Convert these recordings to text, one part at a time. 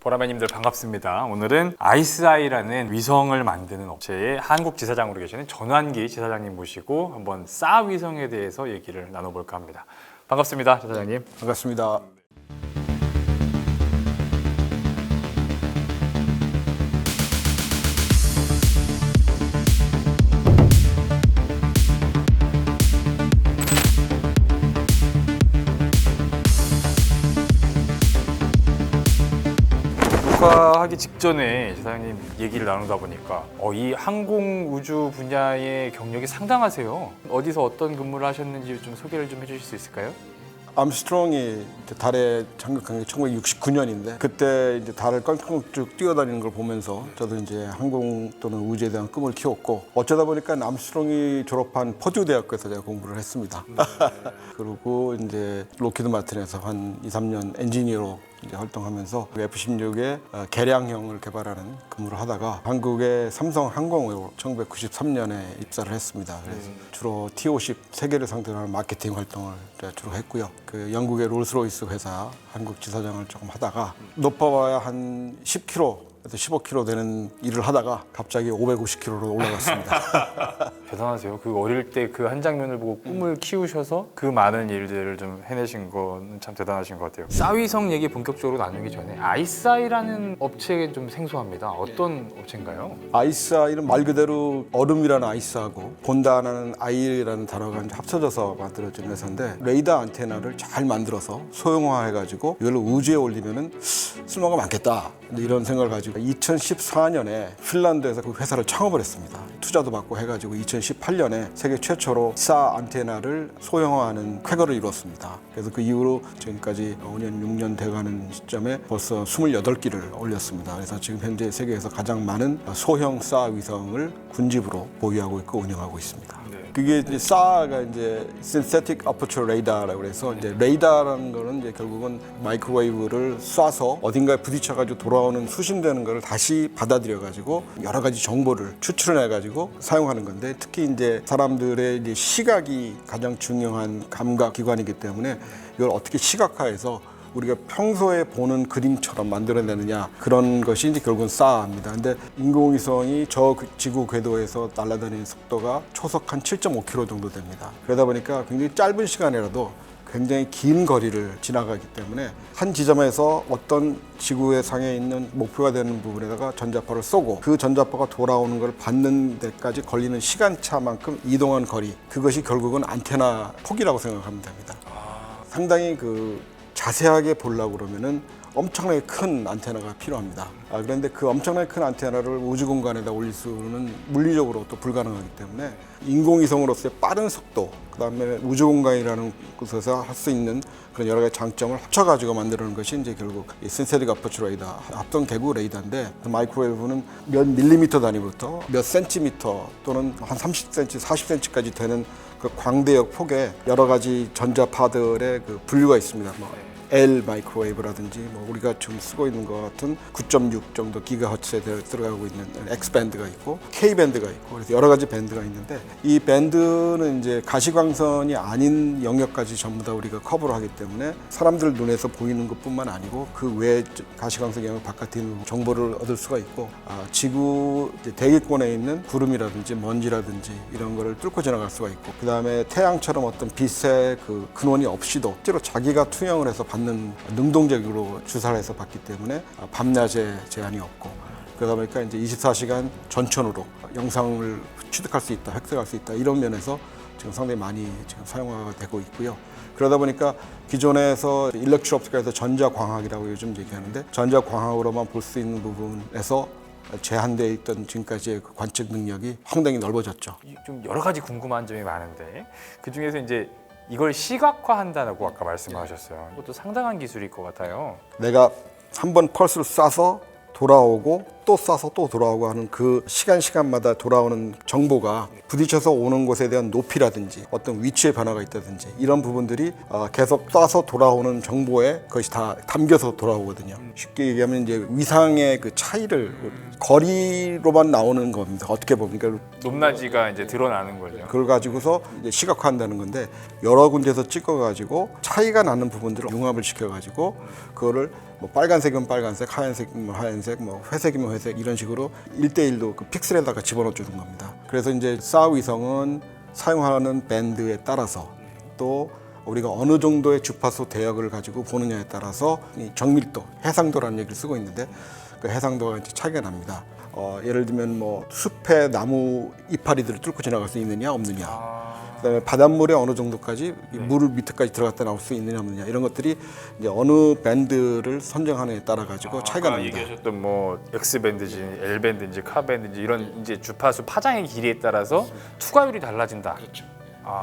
보라매님들 반갑습니다. 오늘은 아이스아이라는 위성을 만드는 업체의 한국 지사장으로 계시는 전환기 지사장님 모시고 한번 싸 위성에 대해서 얘기를 나눠볼까 합니다. 반갑습니다, 지사장님. 반갑습니다. 녹화하기 직전에 지사장님 얘기를 나누다 보니까 이 항공 우주 분야의 경력이 상당하세요. 어디서 어떤 근무를 하셨는지 좀 소개를 좀 해주실 수 있을까요? 암스트롱이 달에 착륙한 게 1969년인데 그때 이제 달을 껑충쭉 뛰어다니는 걸 보면서 저도 이제 항공 또는 우주에 대한 꿈을 키웠고 어쩌다 보니까 암스트롱이 졸업한 퍼듀 대학교에서 제가 공부를 했습니다. 그리고 이제 로키드 마틴에서 한 2, 3년 엔지니어로 이제 활동하면서 F-16의 개량형을 개발하는 근무를 하다가 한국의 삼성항공으로 1993년에 입사를 했습니다. 그래서 주로 T-50 세계를 상대로 하는 마케팅 활동을 주로 했고요. 그 영국의 롤스로이스 회사 한국 지사장을 조금 하다가 높아봐야 한 10km 그래서 15km 되는 일을 하다가 갑자기 550km로 올라갔습니다. 대단하세요. 그 어릴 때 그 한 장면을 보고 꿈을 키우셔서 그 많은 일들을 좀 해내신 건 참 대단하신 것 같아요. 싸위성 얘기 본격적으로 나누기 전에 아이스아이라는 업체에 좀 생소합니다. 어떤 업체인가요? 아이스아이는 말 그대로 얼음이라는 아이스하고 본다라는 아이라는 단어가 이제 합쳐져서 만들어진 회사인데 레이더 안테나를 잘 만들어서 소형화해가지고 이걸 우주에 올리면은 쓸모가 많겠다 이런 생각을 가지고 2014년에 핀란드에서 그 회사를 창업을 했습니다. 투자도 받고 해가지고 2018년에 세계 최초로 싸 안테나를 소형화하는 쾌거를 이뤘습니다. 그래서 그 이후로 지금까지 5년, 6년 돼가는 시점에 벌써 28기를 올렸습니다. 그래서 지금 현재 세계에서 가장 많은 소형 싸 위성을 군집으로 보유하고 있고 운영하고 있습니다. 그게 이제 SAR가 이제 Synthetic Aperture Radar라고 해서 이제 레이더라는 거는 이제 결국은 마이크로웨이브를 쏴서 어딘가에 부딪혀가지고 돌아오는 수신되는 거를 다시 받아들여가지고 여러 가지 정보를 추출해가지고 사용하는 건데 특히 이제 사람들의 이제 시각이 가장 중요한 감각 기관이기 때문에 이걸 어떻게 시각화해서 우리가 평소에 보는 그림처럼 만들어내느냐 그런 것이 이제 결국은 싸합니다. 근데 인공위성이 저 지구 궤도에서 날아다니는 속도가 초속 한 7.5km 정도 됩니다. 그러다 보니까 굉장히 짧은 시간이라도 굉장히 긴 거리를 지나가기 때문에 한 지점에서 어떤 지구의 상에 있는 목표가 되는 부분에다가 전자파를 쏘고 그 전자파가 돌아오는 걸 받는 데까지 걸리는 시간차만큼 이동한 거리 그것이 결국은 안테나 폭이라고 생각하면 됩니다. 상당히 자세하게 보려고 그러면은 엄청나게 큰 안테나가 필요합니다. 그런데 그 엄청나게 큰 안테나를 우주 공간에다 올릴 수는 물리적으로 또 불가능하기 때문에 인공위성으로서의 빠른 속도, 그 다음에 우주 공간이라는 곳에서 할 수 있는 그런 여러 가지 장점을 합쳐가지고 만드는 것이 이제 결국 이 신세틱 아퍼처 레이더, 합동 개구 레이더인데 마이크로웨이브는 몇 밀리미터 단위부터 몇 센티미터 또는 한 30cm, 40cm까지 되는 그 광대역 폭에 여러 가지 전자파들의 그 분류가 있습니다. L 마이크로웨이브라든지 우리가 지금 쓰고 있는 것 같은 9.6 정도 기가허츠에 들어가고 있는 X 밴드가 있고 K 밴드가 있고 그래서 여러 가지 밴드가 있는데 이 밴드는 이제 가시광선이 아닌 영역까지 전부 다 우리가 커버를 하기 때문에 사람들 눈에서 보이는 것뿐만 아니고 그 외 가시광선 영역 바깥에 있는 정보를 얻을 수가 있고 지구 대기권에 있는 구름이라든지 먼지라든지 이런 거를 뚫고 지나갈 수가 있고 그 다음에 태양처럼 어떤 빛의 그 근원이 없이도 실제로 자기가 투영을 해서 받는 능동적으로 주사를 해서 받기 때문에 밤낮에 제한이 없고 그러다 보니까 이제 24시간 전천후로 영상을 취득할 수 있다, 획득할 수 있다 이런 면에서 지금 상당히 많이 지금 사용화가 되고 있고요. 그러다 보니까 기존에서 일렉트로옵틱에서 전자광학이라고 요즘 얘기하는데 전자광학으로만 볼 수 있는 부분에서 제한되어 있던 지금까지의 그 관측 능력이 상당히 넓어졌죠. 좀 여러 가지 궁금한 점이 많은데 그 중에서 이제 이걸 시각화한다고 아까 말씀하셨어요. 그것도 상당한 기술일 것 같아요. 내가 한번 펄스를 쏴서 돌아오고 또 쏴서 또 돌아오고 하는 그 시간마다 돌아오는 정보가 부딪혀서 오는 곳에 대한 높이라든지 어떤 위치의 변화가 있다든지 이런 부분들이 계속 쏴서 돌아오는 정보에 그것이 다 담겨서 돌아오거든요. 쉽게 얘기하면 이제 위상의 그 차이를 거리로만 나오는 겁니다. 어떻게 보면 그러니까 높낮이가 이제 드러나는 거죠. 그걸 가지고서 이제 시각화한다는 건데 여러 군데서 찍어가지고 차이가 나는 부분들을 융합을 시켜가지고 그거를 뭐 빨간색이면 빨간색, 하얀색이면 하얀색, 뭐 회색이면 회색 이런 식으로 1대1로 그 픽셀에다가 집어넣어 주는 겁니다. 그래서 이제 사우 위성은 사용하는 밴드에 따라서 또 우리가 어느 정도의 주파수 대역을 가지고 보느냐에 따라서 이 정밀도, 해상도라는 얘기를 쓰고 있는데 그 해상도가 이제 차이가 납니다. 예를 들면 뭐 숲의 나무 이파리들을 뚫고 지나갈 수 있느냐 없느냐, 그다음에 바닷물에 어느 정도까지 물 밑에까지 들어갔다 나올 수 있느냐 없느냐 이런 것들이 이제 어느 밴드를 선정하느냐에 따라 가지고 차이가 아까 납니다. 얘기하셨던 뭐 X 밴드인지 L 밴드인지 카 밴드인지 이런 이제 주파수 파장의 길이에 따라서 투과율이 달라진다.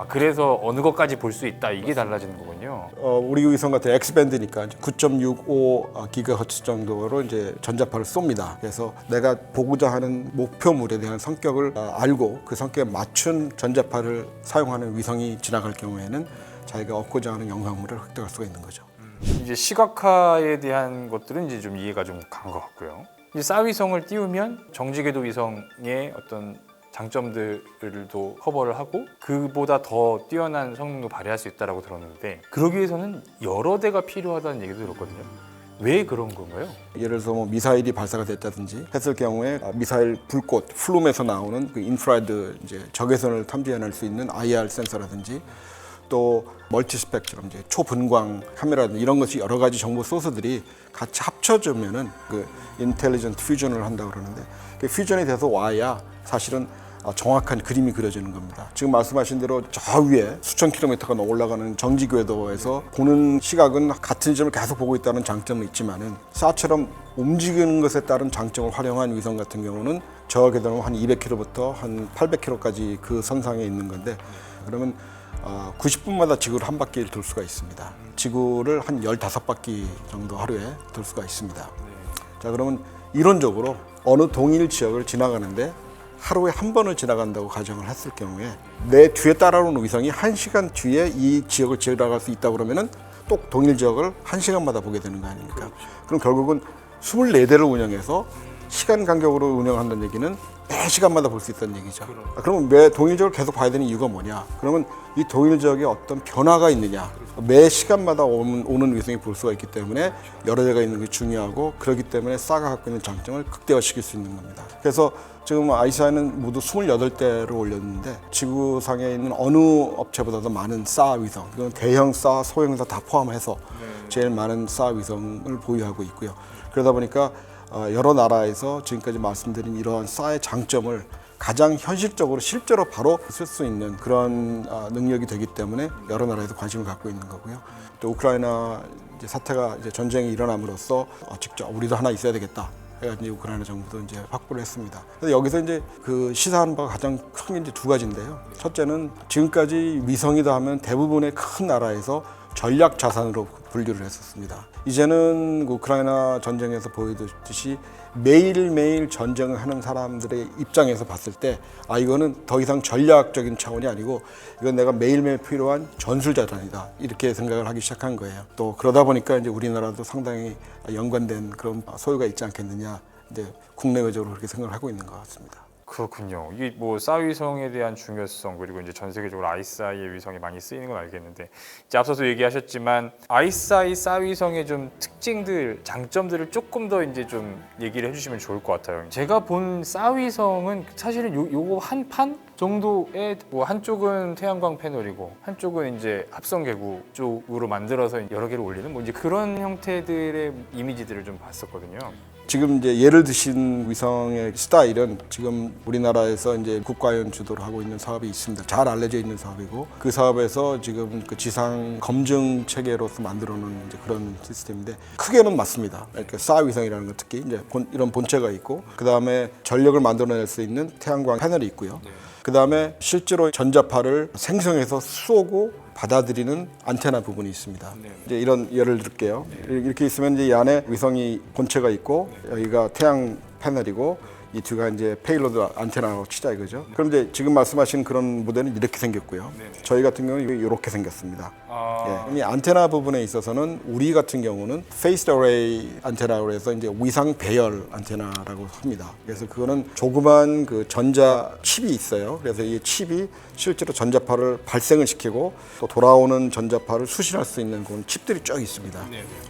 그래서 어느 것까지 볼 수 있다 이게 달라지는 거군요. 우리 위성 같은 X 밴드니까 9.65 기가헤르츠 정도로 이제 전자파를 쏩니다. 그래서 내가 보고자 하는 목표물에 대한 성격을 알고 그 성격에 맞춘 전자파를 사용하는 위성이 지나갈 경우에는 자기가 얻고자 하는 영상물을 획득할 수가 있는 거죠. 이제 시각화에 대한 것들은 이제 좀 이해가 좀 간 것 같고요. 이제 싸위성을 띄우면 정지궤도 위성의 어떤 장점들도 커버를 하고 그보다 더 뛰어난 성능도 발휘할 수 있다고 들었는데 그러기 위해서는 여러 대가 필요하다는 얘기도 들었거든요. 왜 그런 건가요? 예를 들어서 뭐 미사일이 발사가 됐다든지 했을 경우에 미사일 불꽃, 플룸에서 나오는 그 인프라레드 이제 적외선을 탐지해낼 수 있는 IR 센서라든지 또 멀티스펙처럼 이제 초분광 카메라든지 이런 것이 여러 가지 정보 소스들이 같이 합쳐지면은 그 인텔리전트 퓨전을 한다고 그러는데 그 퓨전이 돼서 와야 사실은 정확한 그림이 그려지는 겁니다. 지금 말씀하신 대로 저 위에 수천 킬로미터가 올라가는 정지궤도에서 보는 시각은 같은 점을 계속 보고 있다는 장점은 있지만은 사처럼 움직이는 것에 따른 장점을 활용한 위성 같은 경우는 저 궤도는 한 200km부터 한 800km까지 그 선상에 있는 건데 그러면 90분마다 지구를 한 바퀴를 돌 수가 있습니다. 지구를 한 15바퀴 정도 하루에 돌 수가 있습니다. 자, 그러면 이론적으로 어느 동일 지역을 지나가는데 하루에 한 번을 지나간다고 가정을 했을 경우에 내 뒤에 따라오는 위성이 1시간 뒤에 이 지역을 지나갈 수 있다고 그러면은 또 동일 지역을 1시간마다 보게 되는 거 아닙니까? 그럼 결국은 24대를 운영해서 시간 간격으로 운영한다는 얘기는 매 시간마다 볼 수 있다는 얘기죠. 그러면 매 동일 지역을 계속 봐야 되는 이유가 뭐냐? 그러면 이 동일 지역에 어떤 변화가 있느냐? 매 시간마다 오는 위성이 볼 수가 있기 때문에 여러 대가 있는 게 중요하고 그렇기 때문에 싸가 갖고 있는 장점을 극대화시킬 수 있는 겁니다. 그래서 지금 아이사는 모두 28대를 올렸는데 지구상에 있는 어느 업체보다도 많은 싸 위성, 이건 대형 싸, 소형 싸 다 포함해서 제일 많은 싸 위성을 보유하고 있고요. 그러다 보니까 여러 나라에서 지금까지 말씀드린 이러한 싸의 장점을 가장 현실적으로 실제로 바로 쓸 수 있는 그런 능력이 되기 때문에 여러 나라에서 관심을 갖고 있는 거고요. 또 우크라이나 이제 사태가 이제 전쟁이 일어남으로써 직접 우리도 하나 있어야 되겠다. 해가지고 우크라이나 정부도 이제 확보를 했습니다. 그래서 여기서 이제 그 시사하는 바가 가장 큰 게 이제 두 가지인데요. 첫째는 지금까지 위성이다 하면 대부분의 큰 나라에서 전략 자산으로 분류를 했었습니다. 이제는 우크라이나 전쟁에서 보여줬듯이 매일매일 전쟁을 하는 사람들의 입장에서 봤을 때 이거는 더 이상 전략적인 차원이 아니고 이건 내가 매일매일 필요한 전술 자산이다 이렇게 생각을 하기 시작한 거예요. 또 그러다 보니까 이제 우리나라도 상당히 연관된 그런 소유가 있지 않겠느냐 이제 국내외적으로 그렇게 생각을 하고 있는 것 같습니다. 그렇군요. 이게 뭐 싸위성에 대한 중요성 그리고 이제 전 세계적으로 아이사이의 위성이 많이 쓰이는 건 알겠는데 이제 앞서서 얘기하셨지만 아이사이 싸위성의 좀 특징들, 장점들을 조금 더 이제 좀 얘기를 해주시면 좋을 것 같아요. 제가 본 싸위성은 사실은 요거 한 판 정도의 뭐 한쪽은 태양광 패널이고 한쪽은 이제 합성 개구 쪽으로 만들어서 여러 개를 올리는 뭐 이제 그런 형태들의 이미지들을 좀 봤었거든요. 지금 이제 예를 드신 위성의 스타일은 지금 우리나라에서 이제 국가연 주도를 하고 있는 사업이 있습니다. 잘 알려져 있는 사업이고 그 사업에서 지금 그 지상 검증 체계로서 만들어놓은 이제 그런 시스템인데 크게는 맞습니다. 이렇게 싸 위성이라는 것 특히 이제 이런 본체가 있고 그 다음에 전력을 만들어낼 수 있는 태양광 패널이 있고요. 그 다음에 실제로 전자파를 생성해서 쏘고 받아들이는 안테나 부분이 있습니다. 이제 이런 예를 들게요. 이렇게 있으면 이제 이 안에 위성이 본체가 있고 여기가 태양 패널이고 이 뒤가 이제 페일로드 안테나로 치자 이거죠. 그럼 이제 지금 말씀하신 그런 모델은 이렇게 생겼고요. 저희 같은 경우는 이렇게 생겼습니다. 이 안테나 부분에 있어서는 우리 같은 경우는 Phased Array 안테나로 해서 이제 위상 배열 안테나라고 합니다. 그래서 그거는 조그만 그 전자 칩이 있어요. 그래서 이 칩이 실제로 전자파를 발생을 시키고 또 돌아오는 전자파를 수신할 수 있는 그런 칩들이 쭉 있습니다.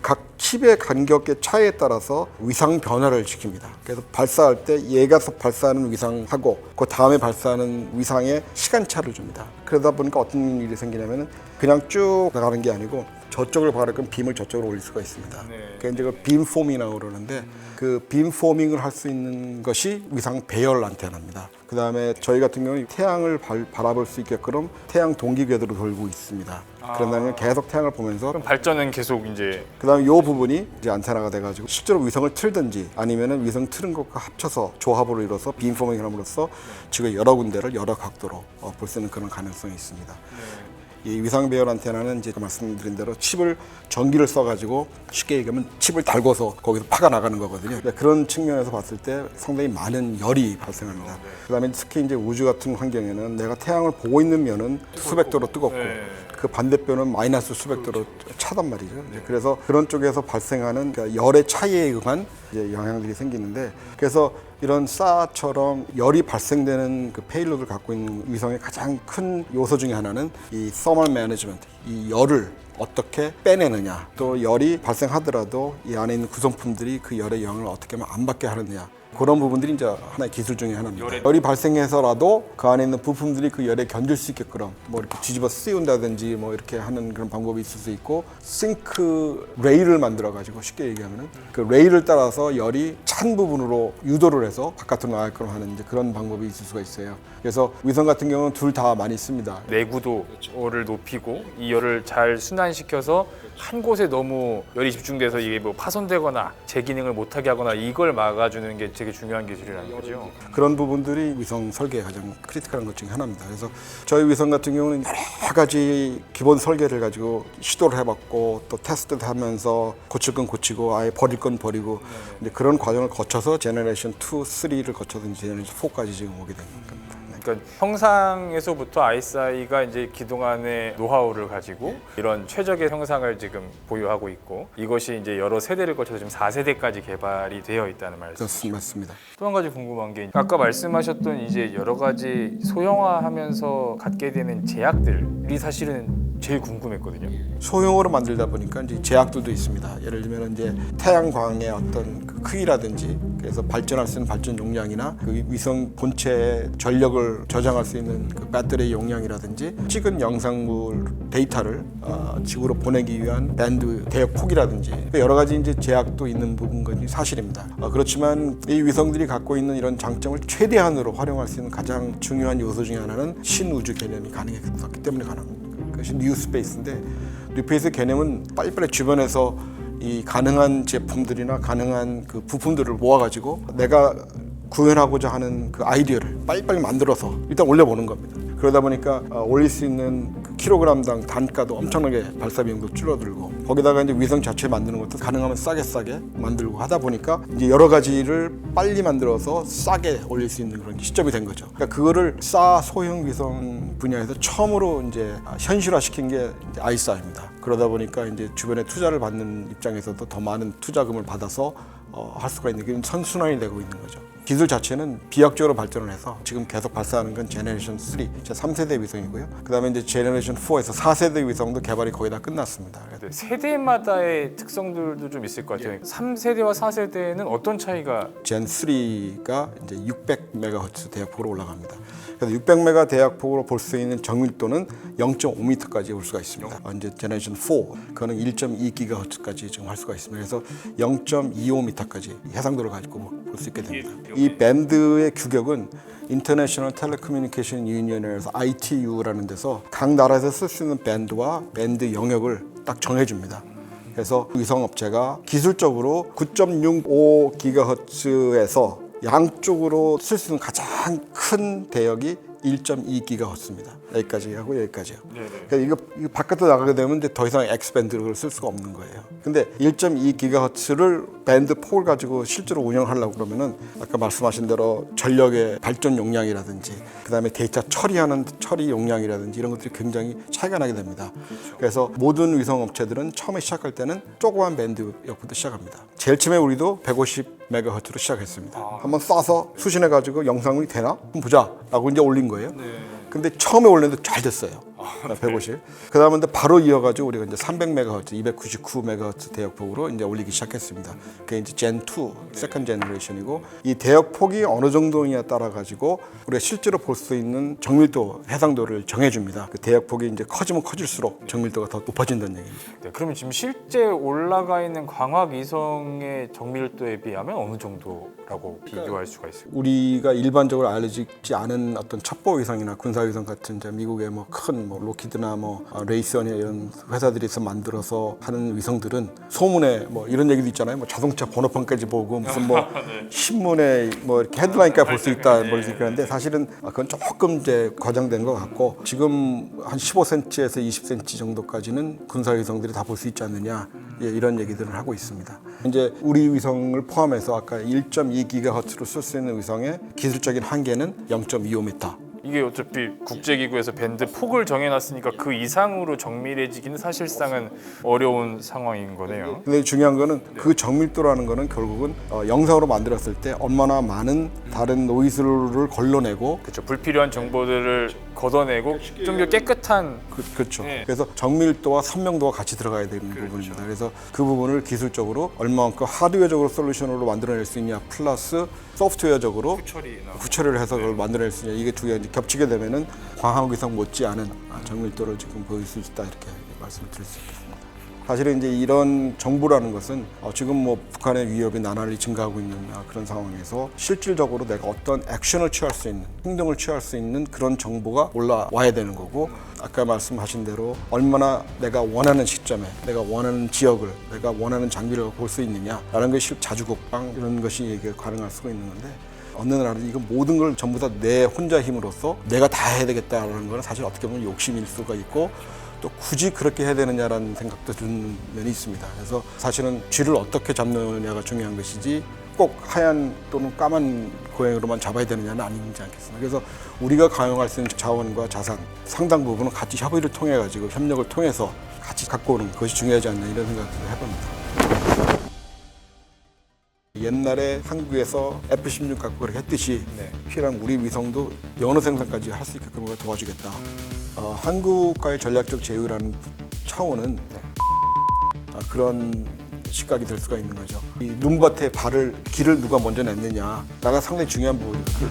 각 칩의 간격의 차이에 따라서 위상 변화를 시킵니다. 그래서 발사할 때 얘가 발사하는 위상하고 그 다음에 발사하는 위상의 시간차를 줍니다. 그러다 보니까 어떤 일이 생기냐면은 그냥 쭉 나가는 게 아니고 저쪽을 바라면 빔을 저쪽으로 올릴 수가 있습니다. 그게 이제 그 빔포밍이라고 그러는데 그 빔포밍을 할 수 있는 것이 위상 배열 안테나입니다. 그 다음에 저희 같은 경우는 태양을 바라볼 수 있게끔 태양 동기 궤도로 돌고 있습니다. 그런 다음에 계속 태양을 보면서 그럼 발전은 계속 이제 그다음에 이 부분이 이제 안테나가 돼가지고 실제로 위성을 틀든지 아니면은 위성 틀은 것과 합쳐서 조합으로 이뤄서 빔포밍을 함으로써 지금 여러 군데를 여러 각도로 볼 수 있는 그런 가능성이 있습니다. 이 위상 배열 안테나는 이제 말씀드린 대로 칩을 전기를 써가지고 쉽게 얘기하면 칩을 달궈서 거기서 파가 나가는 거거든요. 그런 측면에서 봤을 때 상당히 많은 열이 발생합니다. 그다음에 특히 이제 우주 같은 환경에는 내가 태양을 보고 있는 면은 수백 도로 뜨겁고 그 반대편은 마이너스 수백 도로 차단 말이죠. 그래서 그런 쪽에서 발생하는 그러니까 열의 차이에 의한 이제 영향들이 생기는데 그래서 이런 사처럼 열이 발생되는 그 페일로드를 갖고 있는 위성의 가장 큰 요소 중에 하나는 이 thermal management, 이 열을 어떻게 빼내느냐, 또 열이 발생하더라도 이 안에 있는 구성품들이 그 열의 영향을 어떻게 하면 안 받게 하느냐, 그런 부분들이 이제 하나의 기술 중에 하나입니다. 열이 발생해서라도 그 안에 있는 부품들이 그 열에 견딜 수 있게끔 뭐 이렇게 뒤집어 씌운다든지 뭐 이렇게 하는 그런 방법이 있을 수 있고, 싱크 레일을 만들어 가지고 쉽게 얘기하면은 그 레일을 따라서 열이 찬 부분으로 유도를 해서 바깥으로 나가게끔 하는 이제 그런 방법이 있을 수가 있어요. 그래서 위성 같은 경우는 둘 다 많이 씁니다. 내구도를 높이고 이 열을 잘 순환시켜서 한 곳에 너무 열이 집중돼서 이게 뭐 파손되거나 재기능을 못하게 하거나 이걸 막아주는 게 되게 중요한 기술이라는 거죠. 그런 부분들이 위성 설계의 가장 크리티컬한 것 중에 하나입니다. 그래서 저희 위성 같은 경우는 여러 가지 기본 설계를 가지고 시도를 해봤고 또 테스트도 하면서 고칠 건 고치고 아예 버릴 건 버리고 이제 그런 과정을 거쳐서 제너레이션 2, 3를 거쳐서 이제 제너레이션 4까지 지금 오게 된 겁니다. 그러니까 형상에서부터 아이사이가 이제 그동안의 노하우를 가지고 이런 최적의 형상을 지금 보유하고 있고 이것이 이제 여러 세대를 거쳐서 지금 4세대까지 개발이 되어 있다는 말씀이죠. 맞습니다. 또 한 가지 궁금한 게 아까 말씀하셨던 이제 여러 가지 소형화하면서 갖게 되는 제약들이 사실은 제일 궁금했거든요. 소형으로 만들다 보니까 이제 제약들도 있습니다. 예를 들면 이제 태양광의 어떤 그 크기라든지 그래서 발전할 수 있는 발전 용량이나 그 위성 본체의 전력을 저장할 수 있는 그 배터리 용량이라든지 찍은 영상물 데이터를 지구로 보내기 위한 밴드 대역 폭이라든지 여러 가지 이제 제약도 있는 부분 것이 사실입니다. 그렇지만 이 위성들이 갖고 있는 이런 장점을 최대한으로 활용할 수 있는 가장 중요한 요소 중에 하나는 신우주 개념이 가능했기 때문에 가능합니다. 그것이 뉴스페이스인데 뉴스페이스 개념은 빨리빨리 주변에서 이 가능한 제품들이나 가능한 그 부품들을 모아가지고 내가 구현하고자 하는 그 아이디어를 빨리빨리 만들어서 일단 올려보는 겁니다. 그러다 보니까 올릴 수 있는 그 킬로그램당 단가도 엄청나게 발사 비용도 줄어들고 거기다가 이제 위성 자체 만드는 것도 가능하면 싸게 만들고 하다 보니까 이제 여러 가지를 빨리 만들어서 싸게 올릴 수 있는 그런 시점이 된 거죠. 그러니까 그거를 소형 위성 분야에서 처음으로 이제 현실화시킨 게 이제 아이사입니다. 그러다 보니까 이제 주변에 투자를 받는 입장에서도 더 많은 투자금을 받아서 할 수가 있는 게 선순환이 되고 있는 거죠. 기술 자체는 비약적으로 발전을 해서 지금 계속 발사하는 건 제너레이션 3, 제 3세대 위성이고요. 그다음에 이제 제너레이션 4에서 4세대 위성도 개발이 거의 다 끝났습니다. 세대마다의 특성들도 좀 있을 것 같아요. 3세대와 4세대는 어떤 차이가? 젠 3가 이제 600MHz 대역폭으로 올라갑니다. 그래서 600MHz 대역폭으로 볼 수 있는 정밀도는 0.5m까지 올 수가 있습니다. 이제 제너레이션 4, 그거는 1.2GHz까지 지금 할 수가 있습니다. 그래서 0.25m까지 해상도를 가지고 볼 수 있게 됩니다. 이 밴드의 규격은 International Telecommunication Union에서 ITU라는 데서 각 나라에서 쓸 수 있는 밴드와 밴드 영역을 딱 정해줍니다. 그래서 위성업체가 기술적으로 9.65GHz에서 양쪽으로 쓸 수 있는 가장 큰 대역이 1.2GHz입니다. 여기까지 하고 여기까지요. 그러니까 이거 바깥으로 나가게 되면 이제 더 이상 X밴드를 쓸 수가 없는 거예요. 근데 1.2GHz를 밴드 폭을 가지고 실제로 운영하려고 그러면은 아까 말씀하신 대로 전력의 발전 용량이라든지 그다음에 데이터 처리 용량이라든지 이런 것들이 굉장히 차이가 나게 됩니다. 그래서 모든 위성 업체들은 처음에 시작할 때는 조그만 밴드역부터 시작합니다. 제일 처음에 우리도 150MHz로 시작했습니다. 한번 쏴서 수신해 가지고 영상이 되나? 한번 보자 라고 이제 올린 거예요. 근데 처음에 올렸는데 잘 됐어요. 150. 그 다음에 바로 이어가지고 우리가 이제 300MHz, 299MHz 대역폭으로 이제 올리기 시작했습니다. 그게 이제 Gen 2, 세컨 제너레이션이고 이 대역폭이 어느 정도냐에 따라 가지고 우리가 실제로 볼 수 있는 정밀도, 해상도를 정해줍니다. 그 대역폭이 이제 커지면 커질수록 정밀도가 더 높아진다는 얘기죠. 네, 그러면 지금 실제 올라가 있는 광학 위성의 정밀도에 비하면 어느 정도라고 비교할 수가 있을까요? 우리가 일반적으로 알려지지 않은 어떤 첩보 위성이나 군사 위성 같은 이제 미국의 뭐 큰 로키드나 레이스원이나 이런 회사들에서 만들어서 하는 위성들은 소문에 뭐 이런 얘기도 있잖아요. 뭐 자동차 번호판까지 보고 무슨 뭐 신문에 뭐 이렇게 헤드라인까지 볼 수 있다 볼 수 있는데 사실은 그건 조금 이제 과장된 것 같고 지금 한 15cm에서 20cm 정도까지는 군사 위성들이 다 볼 수 있지 않느냐 이런 얘기들을 하고 있습니다. 이제 우리 위성을 포함해서 아까 1.2GHz로 쓸 수 있는 위성의 기술적인 한계는 0.25m. 이게 어차피 국제기구에서 밴드 폭을 정해놨으니까 그 이상으로 정밀해지기는 사실상은 어려운 상황인 거네요. 근데 중요한 거는 그 정밀도라는 거는 결국은 영상으로 만들었을 때 얼마나 많은 다른 노이즈를 걸러내고 그렇죠. 불필요한 정보들을 걷어내고 좀 더 깨끗한 그렇죠. 네. 그래서 정밀도와 선명도가 같이 들어가야 되는 부분입니다. 그래서 그 부분을 기술적으로 얼마만큼 하드웨어적으로 솔루션으로 만들어낼 수 있냐 플러스 소프트웨어적으로 후처리를 해서 그걸 만들어낼 수 있냐 이게 두 개가 겹치게 되면은 광학위성 못지않은 정밀도를 지금 보일 수 있다 이렇게 말씀을 드릴 수 있겠습니다. 사실은 이제 이런 정보라는 것은 지금 뭐 북한의 위협이 나날이 증가하고 있는 그런 상황에서 실질적으로 내가 어떤 액션을 취할 수 있는 행동을 취할 수 있는 그런 정보가 올라와야 되는 거고 아까 말씀하신 대로 얼마나 내가 원하는 시점에 내가 원하는 지역을 내가 원하는 장비를 볼 수 있느냐라는 것이 자주국방 이런 것이 이게 가능할 수가 있는 건데 어느 나라는 이거 모든 걸 전부 다 내 혼자 힘으로써 내가 다 해야 되겠다라는 건 사실 어떻게 보면 욕심일 수가 있고 또 굳이 그렇게 해야 되느냐라는 생각도 드는 면이 있습니다. 그래서 사실은 쥐를 어떻게 잡느냐가 중요한 것이지 꼭 하얀 또는 까만 고양이로만 잡아야 되느냐는 아니지 않겠습니까? 그래서 우리가 가용할 수 있는 자원과 자산 상당 부분은 같이 협의를 통해 가지고 협력을 통해서 같이 갖고 오는 것이 중요하지 않나 이런 생각을 해봅니다. 옛날에 한국에서 F-16 갖고 그렇게 했듯이 필요한 우리 위성도 연어 생산까지 할 수 있게끔 도와주겠다. 한국과의 전략적 제휴라는 차원은 그런 시각이 될 수가 있는 거죠. 이 눈밭에 길을 누가 먼저 냈느냐가 상당히 중요한 부분이거든요.